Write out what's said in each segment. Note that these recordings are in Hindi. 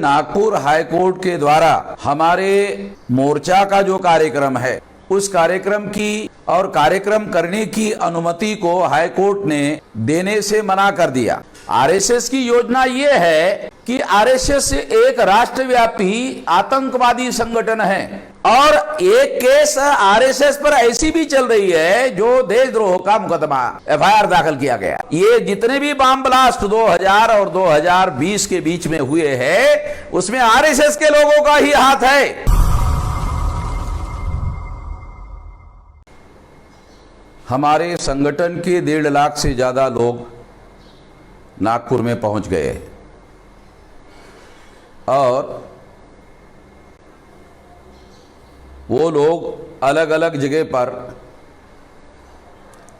नागपुर हाईकोर्ट के द्वारा हमारे मोर्चा का जो कार्यक्रम है उस कार्यक्रम की और कार्यक्रम करने की अनुमति को हाईकोर्ट ने देने से मना कर दिया। आरएसएस की योजना ये है कि आरएसएस एक राष्ट्रव्यापी आतंकवादी संगठन है और एक केस आरएसएस पर ऐसी भी चल रही है जो देशद्रोह का मुकदमा एफआईआर दाखिल किया गया। ये जितने भी बम ब्लास्ट 2000 और 2020 के बीच में हुए हैं उसमें आरएसएस के लोगों का ही हाथ है। हमारे संगठन के 1.5 लाख से ज्यादा लोग नागपुर में पहुंच गए और वो लोग अलग अलग जगह पर,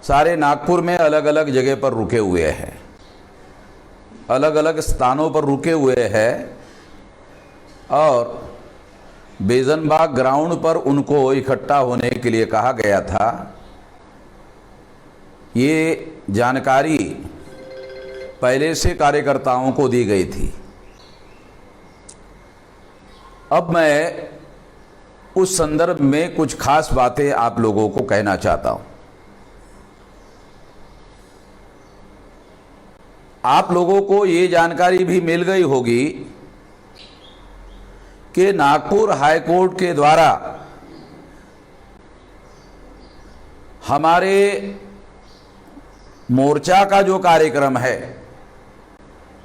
सारे नागपुर में अलग अलग जगह पर रुके हुए हैं, अलग अलग स्थानों पर रुके हुए हैं और बेजनबाग ग्राउंड पर उनको इकट्ठा होने के लिए कहा गया था। ये जानकारी पहले से कार्यकर्ताओं को दी गई थी। अब मैं उस संदर्भ में कुछ खास बातें आप लोगों को कहना चाहता हूं। आप लोगों को ये जानकारी भी मिल गई होगी कि नागपुर हाईकोर्ट के द्वारा हमारे मोर्चा का जो कार्यक्रम है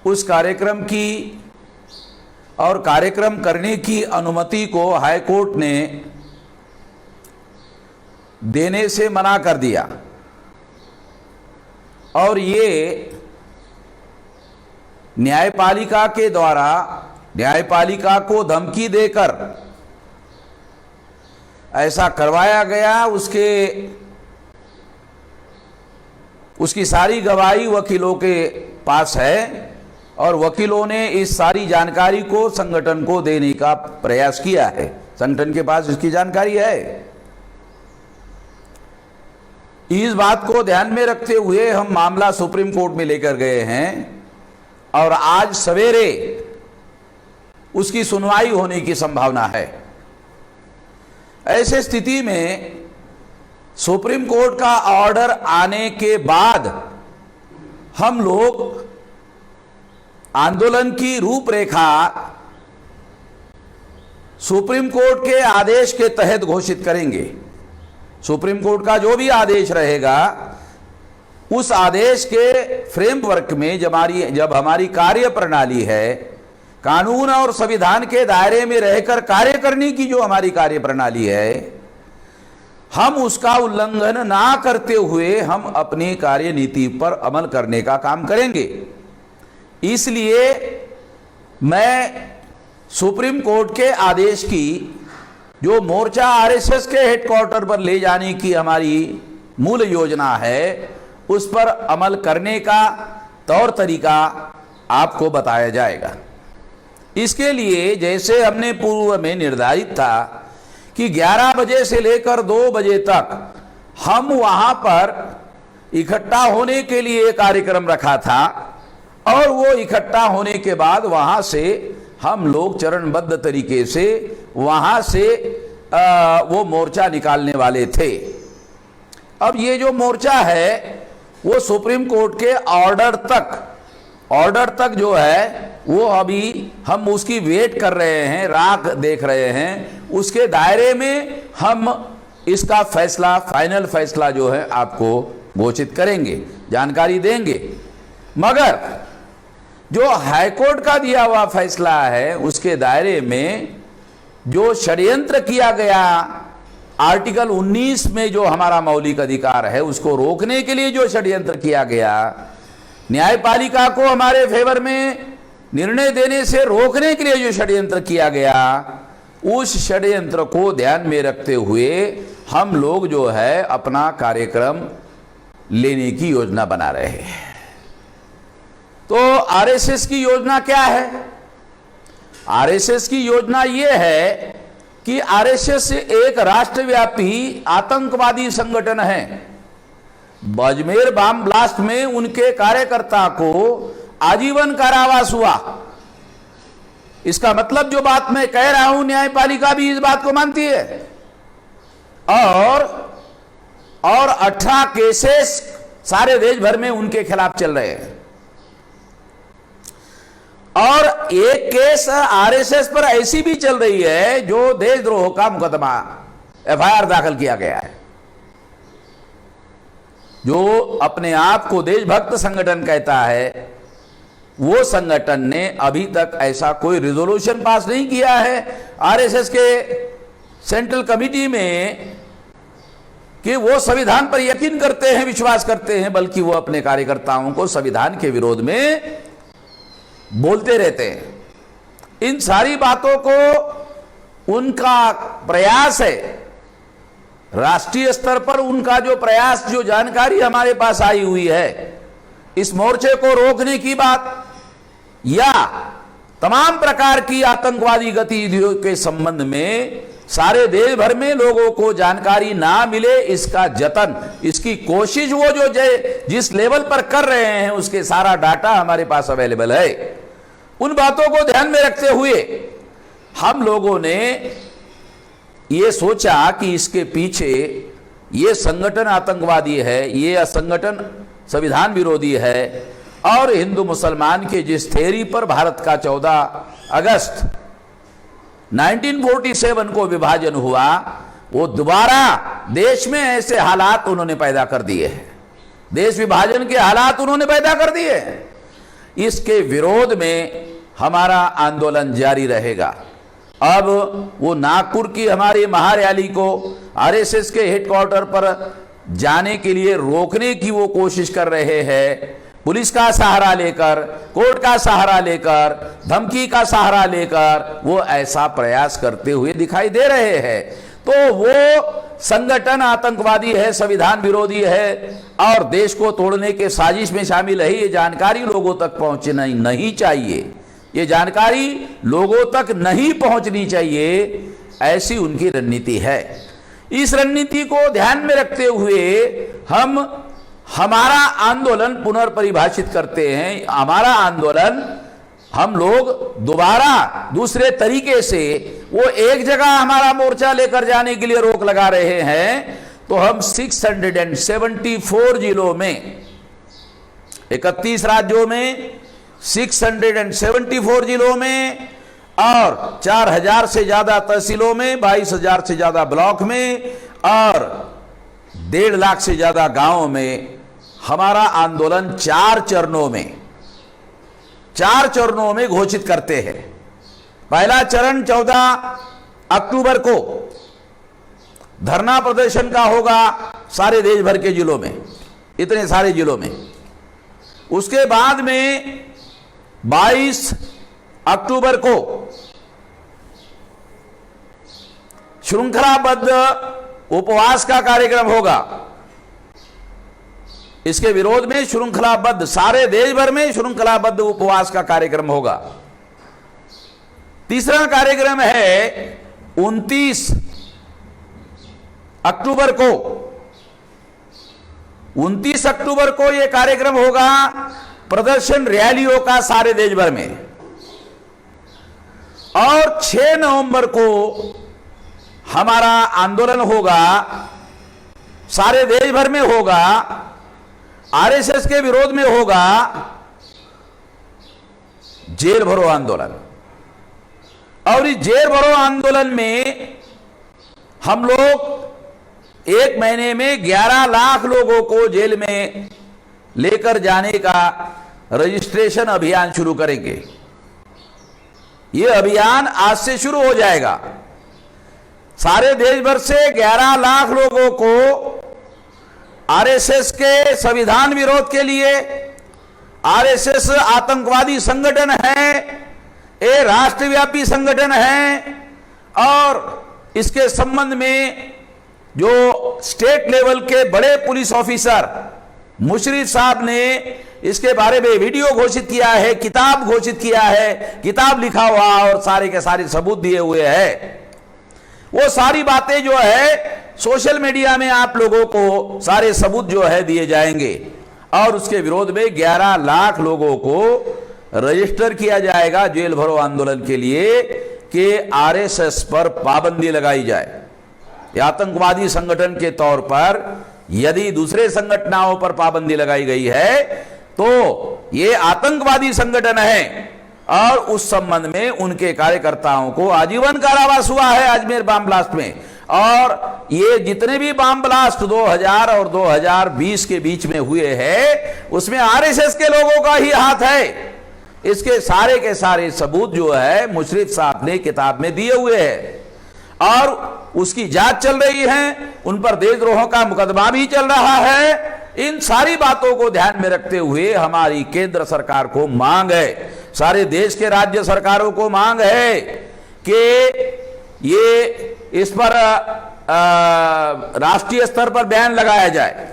उस कार्यक्रम की और कार्यक्रम करने की अनुमति को हाईकोर्ट ने देने से मना कर दिया और ये न्यायपालिका के द्वारा न्यायपालिका को धमकी देकर ऐसा करवाया गया। उसकी सारी गवाही वकीलों के पास है और वकीलों ने इस सारी जानकारी को संगठन को देने का प्रयास किया है। संगठन के पास इसकी जानकारी है। इस बात को ध्यान में रखते हुए हम मामला सुप्रीम कोर्ट में लेकर गए हैं और आज सवेरे उसकी सुनवाई होने की संभावना है। ऐसे स्थिति में सुप्रीम कोर्ट का ऑर्डर आने के बाद हम लोग आंदोलन की रूपरेखा सुप्रीम कोर्ट के आदेश के तहत घोषित करेंगे। सुप्रीम कोर्ट का जो भी आदेश रहेगा उस आदेश के फ्रेमवर्क में जब हमारी कार्य प्रणाली है, कानून और संविधान के दायरे में रहकर कार्य करने की जो हमारी कार्य प्रणाली है, हम उसका उल्लंघन ना करते हुए हम अपनी कार्यनीति पर अमल करने का काम करेंगे। इसलिए मैं सुप्रीम कोर्ट के आदेश की जो मोर्चा आरएसएस के हेडक्वार्टर पर ले जाने की हमारी मूल योजना है उस पर अमल करने का तौर तरीका आपको बताया जाएगा। इसके लिए जैसे हमने पूर्व में निर्धारित था कि 11 बजे से लेकर 2 बजे तक हम वहां पर इकट्ठा होने के लिए कार्यक्रम रखा था और वो इकट्ठा होने के बाद वहां से हम लोग चरणबद्ध तरीके से वहां से वो मोर्चा निकालने वाले थे। अब ये जो मोर्चा है वो सुप्रीम कोर्ट के ऑर्डर तक जो है वो अभी हम उसकी वेट कर रहे हैं, राह देख रहे हैं। उसके दायरे में हम इसका फैसला, फाइनल फैसला जो है आपको घोषित करेंगे, जानकारी देंगे। मगर जो हाईकोर्ट का दिया हुआ फैसला है उसके दायरे में जो षड्यंत्र किया गया, आर्टिकल 19 में जो हमारा मौलिक अधिकार है उसको रोकने के लिए जो षड्यंत्र किया गया, न्यायपालिका को हमारे फेवर में निर्णय देने से रोकने के लिए जो षड्यंत्र किया गया, उस षड्यंत्र को ध्यान में रखते हुए हम लोग जो है अपना कार्यक्रम लेने की योजना बना रहे हैं। तो आरएसएस की योजना क्या है? आरएसएस की योजना यह है कि आरएसएस एक राष्ट्रव्यापी आतंकवादी संगठन है। अजमेर बम ब्लास्ट में उनके कार्यकर्ता को आजीवन कारावास हुआ इसका मतलब जो बात मैं कह रहा हूं, न्यायपालिका भी इस बात को मानती है। और 18 केसेस सारे देश भर में उनके खिलाफ चल रहे हैं, और एक केस आरएसएस पर ऐसी भी चल रही है जो देशद्रोह का मुकदमा एफआईआर दाखिल किया गया है। जो अपने आप को देशभक्त संगठन कहता है, वो संगठन ने अभी तक ऐसा कोई रिजोल्यूशन पास नहीं किया है आरएसएस के सेंट्रल कमिटी में कि वो संविधान पर यकीन करते हैं, विश्वास करते हैं, बल्कि वो अपने कार्यकर्ताओं को संविधान के विरोध में बोलते रहते हैं। इन सारी बातों को उनका प्रयास है, राष्ट्रीय स्तर पर उनका जो प्रयास, जो जानकारी हमारे पास आई हुई है, इस मोर्चे को रोकने की बात या तमाम प्रकार की आतंकवादी गतिविधियों के संबंध में सारे देश भर में लोगों को जानकारी ना मिले, इसका जतन, इसकी कोशिश वो जो जिस लेवल पर कर रहे हैं, उसके सारा डाटा हमारे पास अवेलेबल है। उन बातों को ध्यान में रखते हुए हम लोगों ने ये सोचा कि इसके पीछे ये संगठन आतंकवादी है, ये संगठन संविधान विरोधी है, और हिंदू मुसलमान के जिस थ्योरी पर भारत का 14 अगस्त 1947 को विभाजन हुआ, वो दोबारा देश में ऐसे हालात उन्होंने पैदा कर दिए हैं, देश विभाजन के हालात उन्होंने पैदा कर दिए हैं। इसके विरोध में हमारा आंदोलन जारी रहेगा। अब वो नागपुर की हमारी महारैली को आरएसएस के हेडक्वार्टर पर जाने के लिए रोकने की वो कोशिश कर रहे हैं, पुलिस का सहारा लेकर, कोर्ट का सहारा लेकर, धमकी का सहारा लेकर वो ऐसा प्रयास करते हुए दिखाई दे रहे हैं। तो वो संगठन आतंकवादी है, संविधान विरोधी है और देश को तोड़ने के साजिश में शामिल है, ये जानकारी लोगों तक पहुंचना नहीं चाहिए, ये जानकारी लोगों तक नहीं पहुंचनी चाहिए, ऐसी उनकी रणनीति है। इस रणनीति को ध्यान में रखते हुए हम हमारा आंदोलन पुनर्परिभाषित करते हैं। हमारा आंदोलन हम लोग दोबारा दूसरे तरीके से, वो एक जगह हमारा मोर्चा लेकर जाने के लिए रोक लगा रहे हैं, तो हम 674 जिलों में, 31 राज्यों में, 674 जिलों में और 4000 से ज्यादा तहसीलों में, 22,000 से ज्यादा ब्लॉक में और 1.5 लाख से ज्यादा गांवों में हमारा आंदोलन 4 चरणों में घोषित करते हैं। पहला चरण 14 अक्टूबर को धरना प्रदर्शन का होगा सारे देश भर के जिलों में, इतने सारे जिलों में। उसके बाद में 22 अक्टूबर को श्रृंखलाबद्ध उपवास का कार्यक्रम होगा। इसके विरोध में श्रृंखलाबद्ध, सारे देश भर में श्रृंखलाबद्ध उपवास का कार्यक्रम होगा। तीसरा कार्यक्रम है 29 अक्टूबर को। 29 अक्टूबर को यह कार्यक्रम होगा प्रदर्शन रैलियों का सारे देश भर में। और 6 नवंबर को हमारा आंदोलन होगा, सारे देश भर में होगा, आरएसएस के विरोध में होगा जेल भरो आंदोलन। और इस जेल भरो आंदोलन में हम लोग 1 महीने में 11 लाख लोगों को जेल में लेकर जाने का रजिस्ट्रेशन अभियान शुरू करेंगे। यह अभियान आज से शुरू हो जाएगा। सारे देश भर से 11 लाख लोगों को आरएसएस के संविधान विरोध के लिए, आरएसएस आतंकवादी संगठन है, ये राष्ट्रव्यापी संगठन है, और इसके संबंध में जो स्टेट लेवल के बड़े पुलिस ऑफिसर मुशर्रफ साहब ने इसके बारे में वीडियो घोषित किया है, किताब घोषित किया है, किताब लिखा हुआ और सारे के सारे सबूत दिए हुए हैं। वो सारी बातें जो है सोशल मीडिया में आप लोगों को सारे सबूत जो है दिए जाएंगे। और उसके विरोध में 11 लाख लोगों को रजिस्टर किया जाएगा जेल भरो आंदोलन के लिए कि आरएसएस पर पाबंदी लगाई जाए। आतंकवादी संगठन के तौर पर यदि दूसरे संगठनों पर पाबंदी लगाई गई है तो ये आतंकवादी संगठन है और उस संबंध में उनके कार्यकर्ताओं को आजीवन कारावास हुआ है अजमेर बम ब्लास्ट में। और ये जितने भी बम ब्लास्ट 2000 और 2020 के बीच में हुए हैं उसमें आरएसएस के लोगों का ही हाथ है। इसके सारे के सारे सबूत जो है मुशर्रफ साहब ने किताब में दिए हुए हैं और उसकी जांच चल रही है, उन पर देशद्रोह का मुकदमा भी चल रहा है। इन सारी बातों को ध्यान में रखते हुए हमारी केंद्र सरकार को मांग है, सारे देश के राज्य सरकारों को मांग है कि ये इस पर राष्ट्रीय स्तर पर बैन लगाया जाए।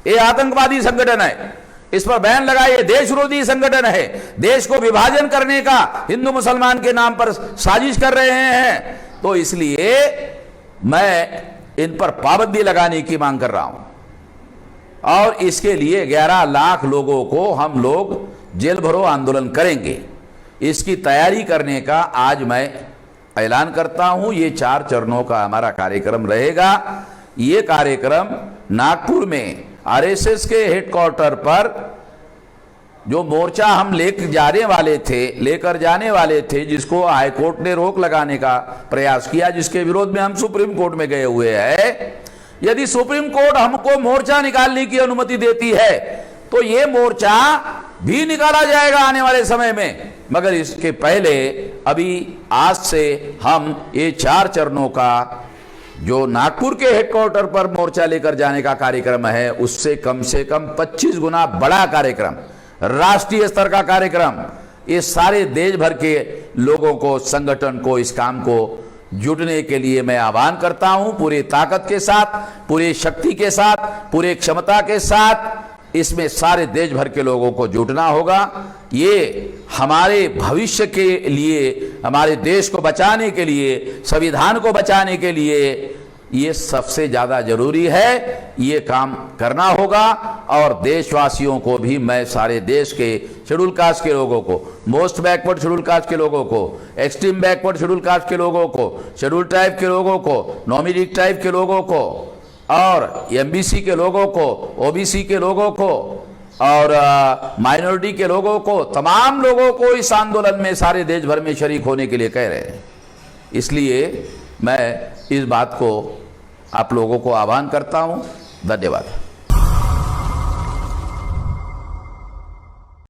ये आतंकवादी संगठन है, इस पर बैन लगाए, देश विरोधी संगठन है, देश को विभाजन करने का हिंदू मुसलमान के नाम पर साजिश कर रहे हैं। तो इसलिए मैं इन पर पाबंदी लगाने की मांग कर रहा हूं और इसके लिए 11 लाख लोगों को हम लोग जेल भरो आंदोलन करेंगे। इसकी तैयारी करने का आज मैं ऐलान करता हूं। ये 4 चरणों का हमारा कार्यक्रम रहेगा। ये कार्यक्रम नागपुर में आरएसएस के हेडक्वार्टर पर जो मोर्चा हम लेकर जाने वाले थे, जिसको हाईकोर्ट ने रोक लगाने का प्रयास किया, जिसके विरोध में हम सुप्रीम कोर्ट में गए हुए हैं। यदि सुप्रीम कोर्ट हमको मोर्चा निकालने की अनुमति देती है तो ये मोर्चा भी निकाला जाएगा आने वाले समय में। मगर इसके पहले अभी आज से हम ये 4 चरणों का जो नागपुर के हेडक्वार्टर पर मोर्चा लेकर जाने का कार्यक्रम है उससे कम 25 गुना बड़ा कार्यक्रम, राष्ट्रीय स्तर का कार्यक्रम, ये सारे देश भर के लोगों को, संगठन को इस काम को जुटने के लिए मैं आह्वान करता हूं। पूरी ताकत के साथ, पूरी शक्ति के साथ, पूरी क्षमता के साथ इसमें सारे देश भर के लोगों को जुटना होगा। ये हमारे भविष्य के लिए, हमारे देश को बचाने के लिए, संविधान को बचाने के लिए ये सबसे ज़्यादा जरूरी है। ये काम करना होगा और देशवासियों को भी मैं सारे देश के शेड्यूल कास्ट के लोगों को, मोस्ट बैकवर्ड शेड्यूल कास्ट के लोगों को, एक्सट्रीम बैकवर्ड शेड्यूल कास्ट के लोगों को, शेड्यूल ट्राइब के लोगों को, नॉमिनेटेड ट्राइब के लोगों को और एमबीसी के लोगों को, ओबीसी के लोगों को और माइनॉरिटी के लोगों को, तमाम लोगों को इस आंदोलन में सारे देश भर में शरीक होने के लिए कह रहे हैं। इसलिए मैं इस बात को आप लोगों को आह्वान करता हूं। धन्यवाद।